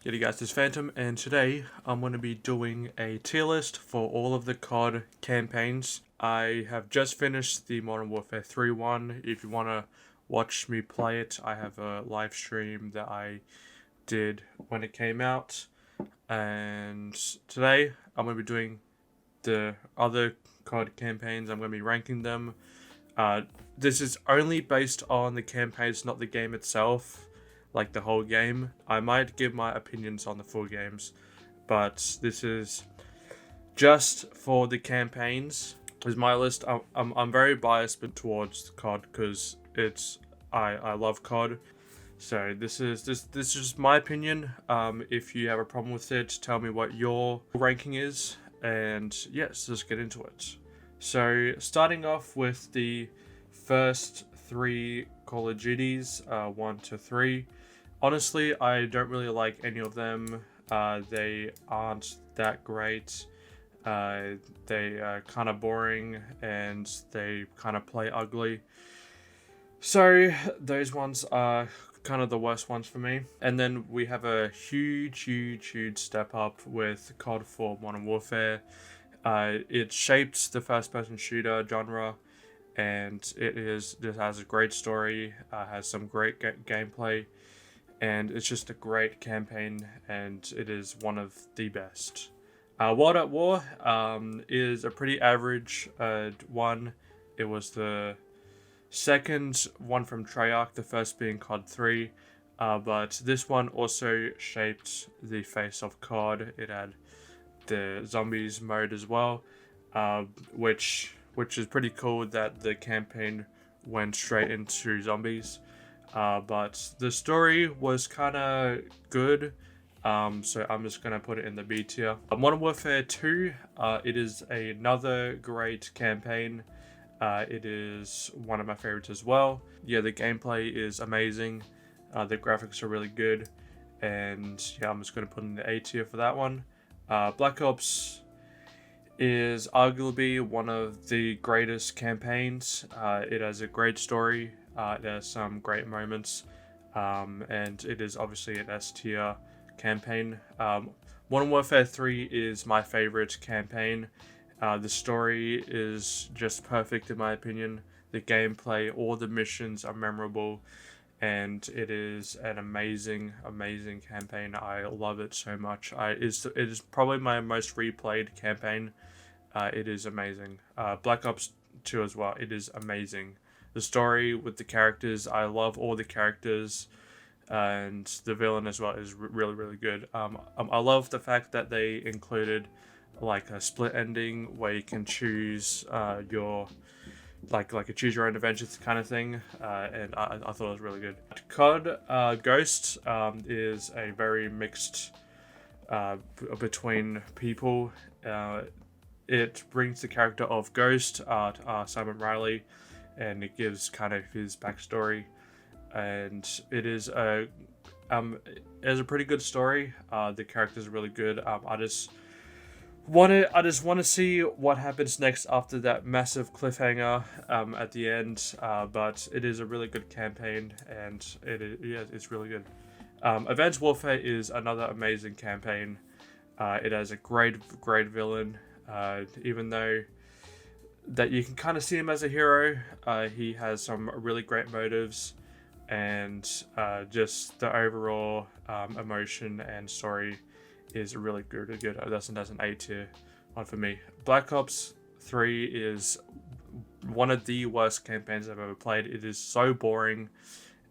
G'day guys, this is Phantom, and today I'm going to be doing a tier list for all of the COD campaigns. I have just finished the Modern Warfare 3 one. If you want to watch me play it, I have a live stream that I did when it came out. And today I'm going to be doing the other COD campaigns. I'm going to be ranking them. This is only based on the campaigns, not the game itself. Like the whole game. I might give my opinions on the full games, but this is just for the campaigns. Is my list. I'm very biased towards COD because I love COD. So this is my opinion. If you have a problem with it, tell me what your ranking is, and yes, let's get into it. So starting off with the first three Call of Duties, 1 to 3. Honestly, I don't really like any of them. They aren't that great. They are kind of boring and they kind of play ugly. So those ones are kind of the worst ones for me. And then we have a huge step up with COD 4 Modern Warfare. It shaped the first-person shooter genre, and it has a great story, has some great gameplay. And it's just a great campaign, and it is one of the best. World at War is a pretty average one. It was the second one from Treyarch, the first being COD 3. But this one also shaped the face of COD. It had the zombies mode as well, which is pretty cool that the campaign went straight into zombies. But the story was kind of good, so I'm just going to put it in the B tier. Modern Warfare 2, it is another great campaign. It is one of my favorites as well. Yeah, the gameplay is amazing. The graphics are really good. And yeah, I'm just going to put in the A tier for that one. Black Ops is arguably one of the greatest campaigns. It has a great story. There's some great moments, and it is obviously an S tier campaign. Modern Warfare 3 is my favorite campaign. The story is just perfect in my opinion. The gameplay, all the missions are memorable, and it is an amazing campaign. I love it so much. It is probably my most replayed campaign. It is amazing. Black Ops 2 as well. It is amazing. The story with the characters, I love all the characters, and the villain as well is really good. I love the fact that they included like a split ending where you can choose your like a choose your own adventures kind of thing, and I thought it was really good. COD Ghost is a very mixed between people. It brings the character of Ghost, Simon Riley, and it gives kind of his backstory, and it is a pretty good story. The characters are really good. I just want to see what happens next after that massive cliffhanger at the end. But it is a really good campaign, and it's really good. Advanced Warfare is another amazing campaign. It has a great villain, even though that you can kind of see him as a hero. He has some really great motives, and just the overall emotion and story is really good. That's an A tier one for me. Black Ops 3 is one of the worst campaigns I've ever played. It is so boring.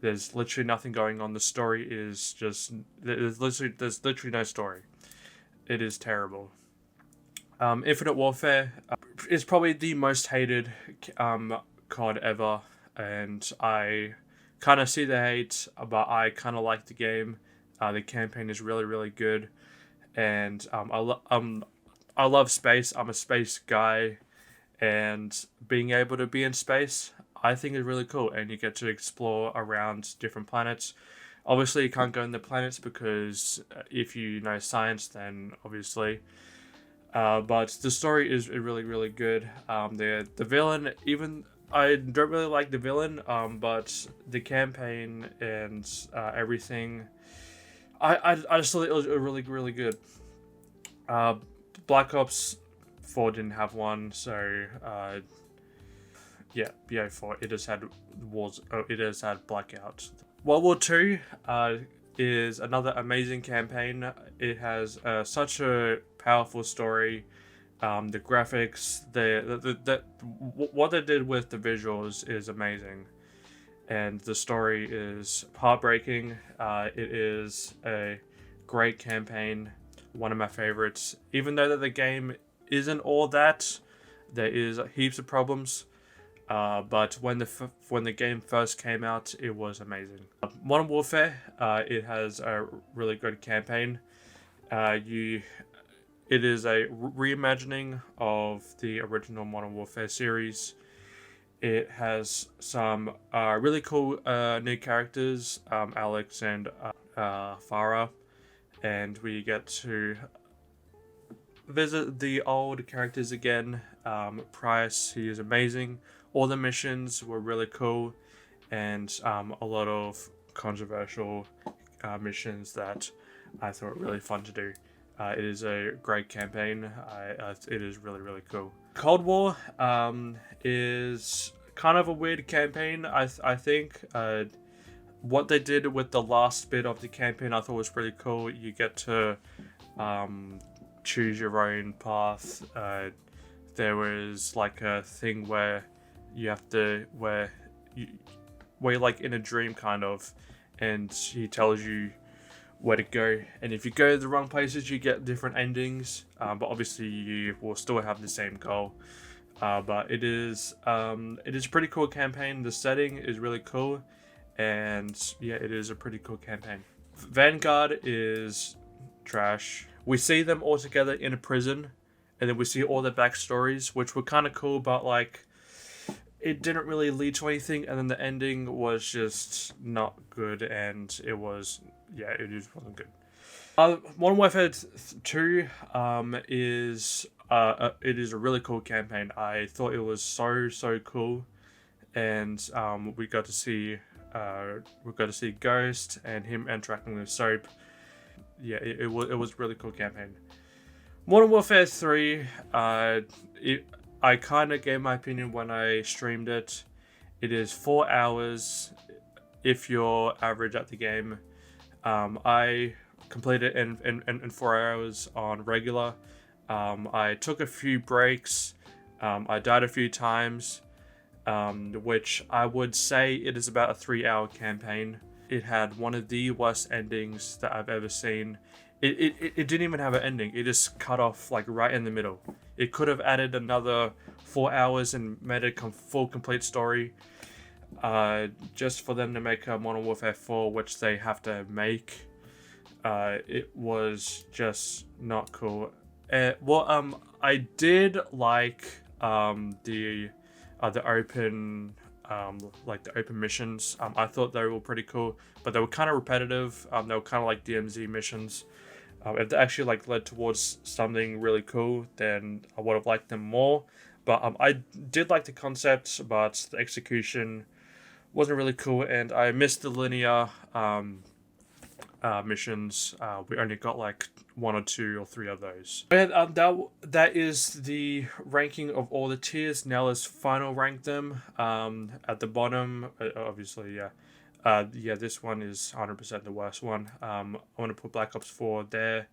There's literally nothing going on. The story is just there's literally no story. It is terrible. Infinite Warfare is probably the most hated COD ever, and I kind of see the hate, but I kind of like the game. The campaign is really good, and I love space. I'm a space guy, and being able to be in space, I think is really cool, and you get to explore around different planets. Obviously, you can't go in the planets because if you know science, then obviously. But the story is really good. The villain, even I don't really like the villain, but the campaign and everything I just thought it was really really good. Uh, Black Ops 4 didn't have one, so yeah, BO4 it has had wars. It has had Blackout. World War II is another amazing campaign. It has such a powerful story. The graphics, what they did with the visuals is amazing, and the story is heartbreaking. It is a great campaign, one of my favorites. Even though that the game isn't all that, there is heaps of problems. But when the game first came out, it was amazing. Modern Warfare, it has a really good campaign. It is a reimagining of the original Modern Warfare series. It has some really cool new characters, Alex and Farah, and we get to visit the old characters again. Price, he is amazing. All the missions were really cool, and a lot of controversial missions that I thought were really fun to do. It is a great campaign. It is really really cool. Cold War is kind of a weird campaign. I think what they did with the last bit of the campaign I thought was pretty cool. You get to choose your own path. There was like a thing where you have to where you're like in a dream kind of, and he tells you where to go, and if you go to the wrong places you get different endings, but obviously you will still have the same goal. But it is a pretty cool campaign. The setting is really cool, and yeah, it is a pretty cool campaign. Vanguard is trash. We see them all together in a prison, and then we see all their backstories, which were kind of cool, but like it didn't really lead to anything, and then the ending was just not good, and it just wasn't good. Modern Warfare 2 is it is a really cool campaign. I thought it was so cool, and we got to see Ghost and him interacting with Soap. Yeah, it was a really cool campaign. Modern Warfare 3, I kind of gave my opinion when I streamed it. It is 4 hours if you're average at the game. I completed it in 4 hours on regular. I took a few breaks. I died a few times, which I would say it is about a 3-hour campaign. It had one of the worst endings that I've ever seen. It didn't even have an ending. It just cut off like right in the middle. It could have added another 4 hours and made a full complete story. Just for them to make a Modern Warfare 4, which they have to make. It was just not cool. I did like the open the open missions. I thought they were pretty cool, but they were kind of repetitive. They were kind of like DMZ missions. If they actually like led towards something really cool, then I would have liked them more. But I did like the concept, but the execution wasn't really cool, and I missed the linear missions. We only got like 1 or 2 or 3 of those. And that is the ranking of all the tiers. Now let's final rank them. At the bottom, obviously, yeah. This one is 100% the worst one. I want to put Black Ops 4 there,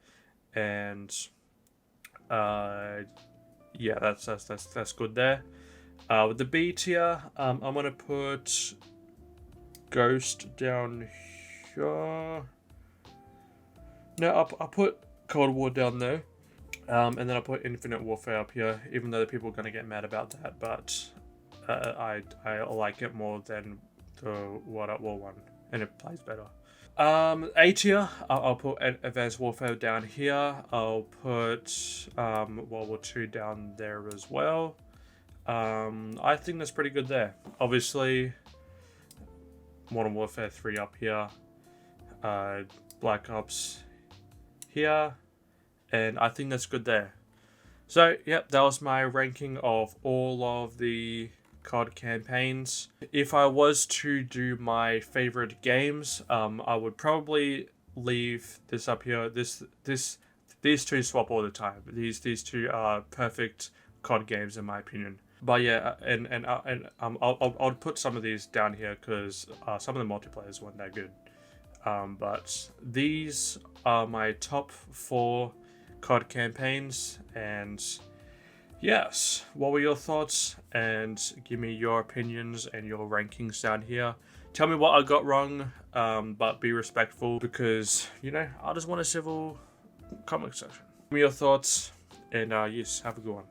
and that's good there. With the B tier, I'm gonna put Ghost down here. No, I'll put Cold War down there, and then I'll put Infinite Warfare up here. Even though the people are gonna get mad about that, but I like it more than the World at War one, and it plays better. A tier, I'll put Advanced Warfare down here. I'll put World War II down there as well. I think that's pretty good there. Obviously, Modern Warfare 3 up here. Black Ops here. And I think that's good there. So, yep, that was my ranking of all of the COD campaigns. If I was to do my favorite games, I would probably leave this up here. These two swap all the time. These two are perfect COD games in my opinion. But yeah, I'll put some of these down here because some of the multiplayers weren't that good. But these are my top 4 COD campaigns, and yes, what were your thoughts? And give me your opinions and your rankings down here. Tell me what I got wrong, but be respectful because, you know, I just want a civil comment section. Give me your thoughts, and yes, have a good one.